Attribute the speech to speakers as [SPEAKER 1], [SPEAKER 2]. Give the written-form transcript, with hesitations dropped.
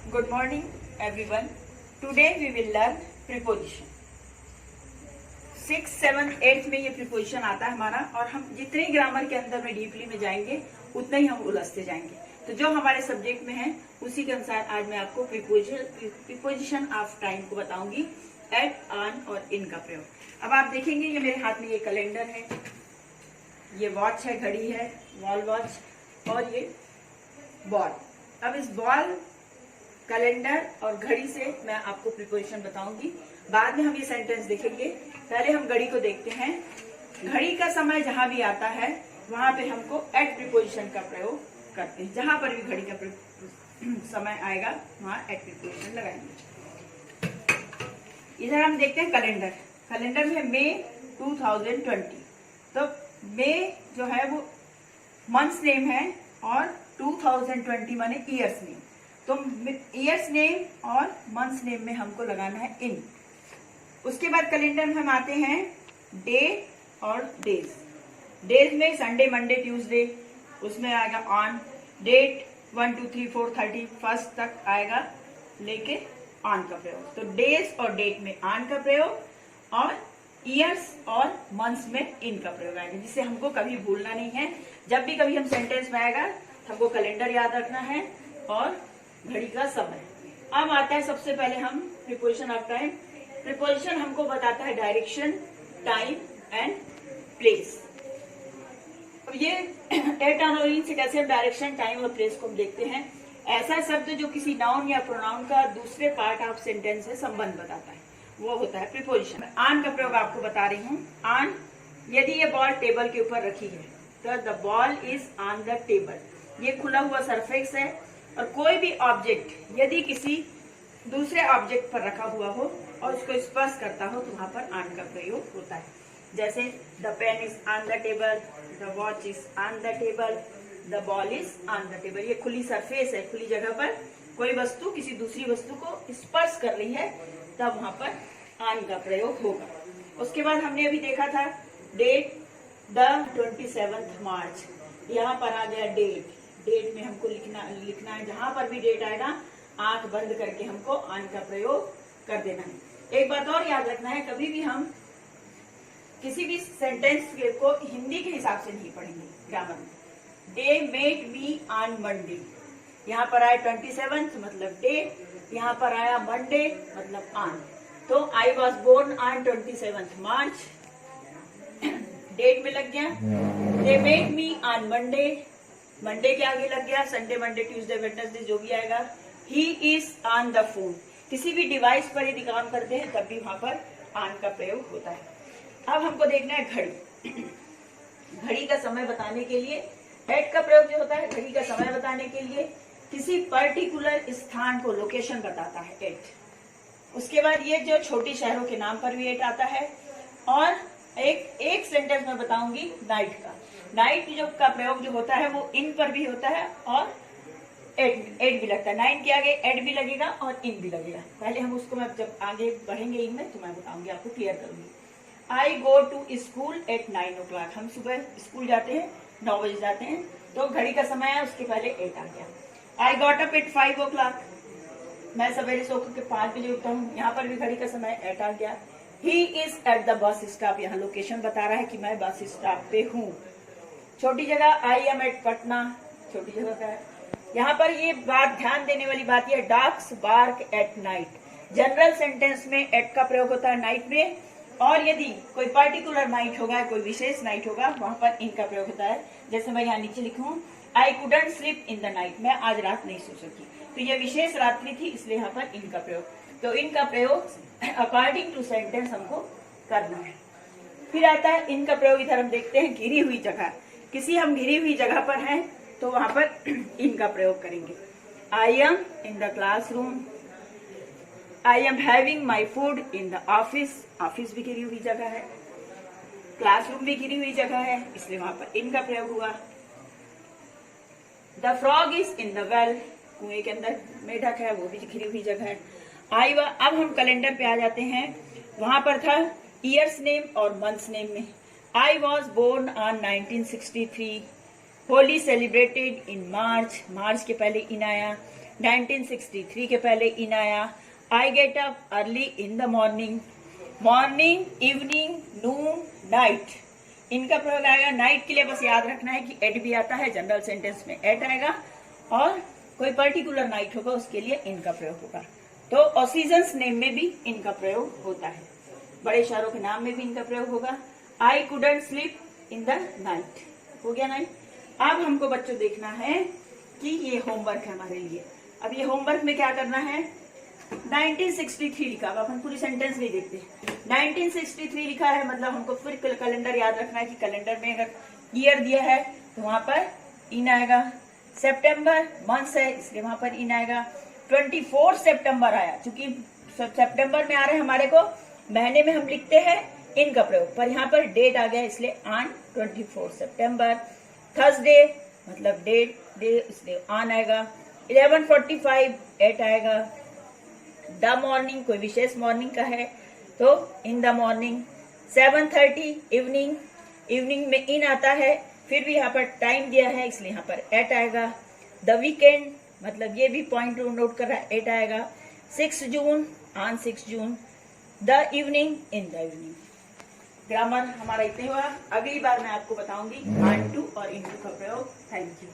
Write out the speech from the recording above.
[SPEAKER 1] Good morning, everyone. Today we will learn preposition. 6, 7, 8 में ये preposition आता है हमारा, और हम जितने ग्रामर के अंदर में डीपली में जाएंगे उतना ही हम उलझते जाएंगे। तो जो हमारे सब्जेक्ट में है उसी के अनुसार आज मैं आपको प्रीपोजिशन ऑफ टाइम को बताऊंगी, एट, ऑन और इन का प्रयोग। अब आप देखेंगे ये मेरे हाथ में ये कैलेंडर है, ये वॉच है, घड़ी है, वॉल वॉच, और ये बॉल। अब इस बॉल, कैलेंडर और घड़ी से मैं आपको प्रीपोजिशन बताऊंगी। बाद में हम ये सेंटेंस देखेंगे। पहले हम घड़ी को देखते हैं। घड़ी का समय जहां भी आता है वहां पे हमको एट प्रीपोजिशन का प्रयोग करते हैं। जहां पर भी घड़ी का समय आएगा वहां एट प्रीपोजिशन लगाएंगे। इधर हम देखते हैं कैलेंडर। कैलेंडर में मई 2020, तो मई जो है वो मंथ्स नेम है और 2020 माने ईयर्स नेम। तो ईयर्स नेम और मंथ्स नेम में हमको लगाना है इन। उसके बाद कैलेंडर में हम आते हैं डे और डेज। डेज में संडे, मंडे, ट्यूसडे, उसमें आएगा ऑन। डेट 1, 2, 3, 4, 31 तक आएगा लेके ऑन का प्रयोग। तो डेज और डेट में ऑन का प्रयोग और ईयर्स और मंथ्स में इन का प्रयोग आएगा, जिसे हमको कभी भूलना नहीं है। जब भी कभी हम सेंटेंस में आएगा हमको कैलेंडर याद रखना है और घड़ी का समय। अब आता है सबसे पहले हम प्रीपोजिशन ऑफ टाइम। प्रीपोजिशन हमको बताता है डायरेक्शन, टाइम एंड प्लेस। अब ये एट, ऑन और इन से कैसे हम डायरेक्शन, टाइम और प्लेस को हम देखते हैं। ऐसा शब्द जो किसी नाउन या प्रोनाउन का दूसरे पार्ट ऑफ सेंटेंस से संबंध बताता है वो होता है प्रीपोजिशन। ऑन का प्रयोग आपको बता रही हूँ। ऑन, यदि ये बॉल टेबल के ऊपर रखी है तो the ball is on the table. ये खुला हुआ सरफेस है और कोई भी ऑब्जेक्ट यदि किसी दूसरे ऑब्जेक्ट पर रखा हुआ हो और उसको स्पर्श करता हो तो वहां पर ऑन का प्रयोग होता है। जैसे the pen is on the table, the watch is on the table, the ball is on the table. ये खुली सरफेस है, खुली जगह पर कोई वस्तु किसी दूसरी वस्तु को स्पर्श कर रही है तब वहां पर ऑन का प्रयोग होगा। उसके बाद हमने अभी देखा था डेट, द 27 मार्च। यहाँ पर आ गया डेट। डेट में हमको लिखना है, जहां पर भी डेट आएगा आंख बंद करके हमको ऑन का प्रयोग कर देना है। एक बात और याद रखना है, कभी भी हम किसी भी सेंटेंस को हिंदी के हिसाब से नहीं पढ़ेंगे ग्रामर में। They met me on Monday, यहाँ पर आया 27 मतलब डे, यहाँ पर आया मंडे मतलब ऑन। तो I was born on 27 March, date में लग गया। They met me on Monday, Monday के आगे लग गया, संडे, मंडे, ट्यूसडे, वेडनेसडे जो भी आएगा। He is on the phone. किसी भी डिवाइस पर यदि काम करते हैं तब भी वहां पर ऑन का प्रयोग होता है। अब हमको देखना है घड़ी। घड़ी का समय बताने के लिए एट का प्रयोग जो होता है, घड़ी का समय बताने के लिए किसी पर्टिकुलर स्थान को लोकेशन बताता है एट। उसके बाद ये जो छोटी शहरों के नाम पर भी एट आता है। और एक सेंटेंस में बताऊंगी नाइट का। नाइट जो का प्रयोग जो होता है वो इन पर भी होता है और एट भी लगता है। नाइन के आगे एट भी लगेगा और इन भी लगेगा। पहले हम उसको, मैं जब आगे बढ़ेंगे इन में तो मैं बताऊंगी, आपको क्लियर करूंगी। I go to school at 9 o'clock। हम सुबह स्कूल जाते हैं, 9 बजे जाते हैं, तो घड़ी का समय है, उसके पहले एट आ गया। I got up at 5 o'clock। मैं सवेरे सो के 5 बजे उठता हूँ, यहाँ पर भी घड़ी का समय एट आ गया। He is at the bus stop. यहाँ लोकेशन बता रहा है कि मैं बस स्टॉप पे हूँ। छोटी जगह आई एम एट पटना, छोटी जगह का है। यहाँ पर ये बात ध्यान देने वाली बात है, dogs bark at night. General sentence में एट का प्रयोग होता है नाइट में, और यदि कोई पर्टिकुलर नाइट होगा, कोई विशेष नाइट होगा, वहां पर इन का प्रयोग होता है। जैसे मैं यहाँ नीचे लिखूं, I couldn't sleep in the night. मैं आज रात नहीं सो सकी, तो ये विशेष रात्रि थी इसलिए यहाँ पर इन का प्रयोग। तो इन का प्रयोग अकॉर्डिंग टू सेंटेंस हमको करना है। फिर आता है इन का प्रयोग। इधर हम देखते हैं घिरी हुई जगह। किसी हम घिरी हुई जगह पर हैं तो वहां पर इन का प्रयोग करेंगे। I am in the classroom, I am having my food in the office. Office भी घिरी हुई जगह है, क्लासरूम भी घिरी हुई जगह है, इसलिए वहां पर इन का प्रयोग हुआ। The frog is in the well. कुएं के अंदर मेढक है, वो भी घिरी हुई जगह है। अब हम कैलेंडर पे आ जाते हैं। वहां पर था ईयर्स नेम और मंथ्स नेम में। I was born on 1963। Holi celebrated in March. March के पहले इन आया। 1963 के पहले इन आया। I get up early in the morning, morning, evening, noon, night. इनका प्रयोग आएगा। नाइट के लिए बस याद रखना है कि एट भी आता है, जनरल सेंटेंस में एट आएगा, और कोई पर्टिकुलर नाइट होगा उसके लिए इनका प्रयोग होगा। तो और सीजन्स नेम में भी इनका प्रयोग होता है, बड़े शहरों के नाम में भी इनका प्रयोग होगा। I couldn't sleep in the night, हो गया नाइट। अब हमको बच्चों देखना है कि ये होमवर्क है हमारे लिए। अब ये होमवर्क में क्या करना है, 1963 लिखा, अब अपन पूरी सेंटेंस नहीं देखते। 1963 लिखा है मतलब हमको फिर कैलेंडर याद रखना है कि कैलेंडर में अगर ईयर दिया है तो वहां पर इन आएगा। सितंबर मंथ है इसलिए वहां पर इन आएगा। 24 सितंबर आया, क्योंकि सितंबर में आ रहे हैं हमारे को, महीने में हम लिखते हैं इनका प्रयोग, पर यहाँ पर डेट आ गया इसलिए ऑन 24 सितंबर। थर्सडे मतलब डेट डे इसलिए ऑन आएगा। 11:45 एट आएगा। द मॉर्निंग कोई विशेष मॉर्निंग का है तो इन द मॉर्निंग। 7:30 इवनिंग, इवनिंग में इन आता है, फिर भी यहाँ पर टाइम दिया है इसलिए यहाँ पर एट आएगा। द वीकेंड मतलब ये भी पॉइंट नोट कर रहा है, एट आएगा। 6 June on 6 June. The evening in the evening. Grammar हमारा इतना ही हुआ। अगली बार मैं आपको बताऊंगी ऑन टू और इन टू का प्रयोग। Thank you.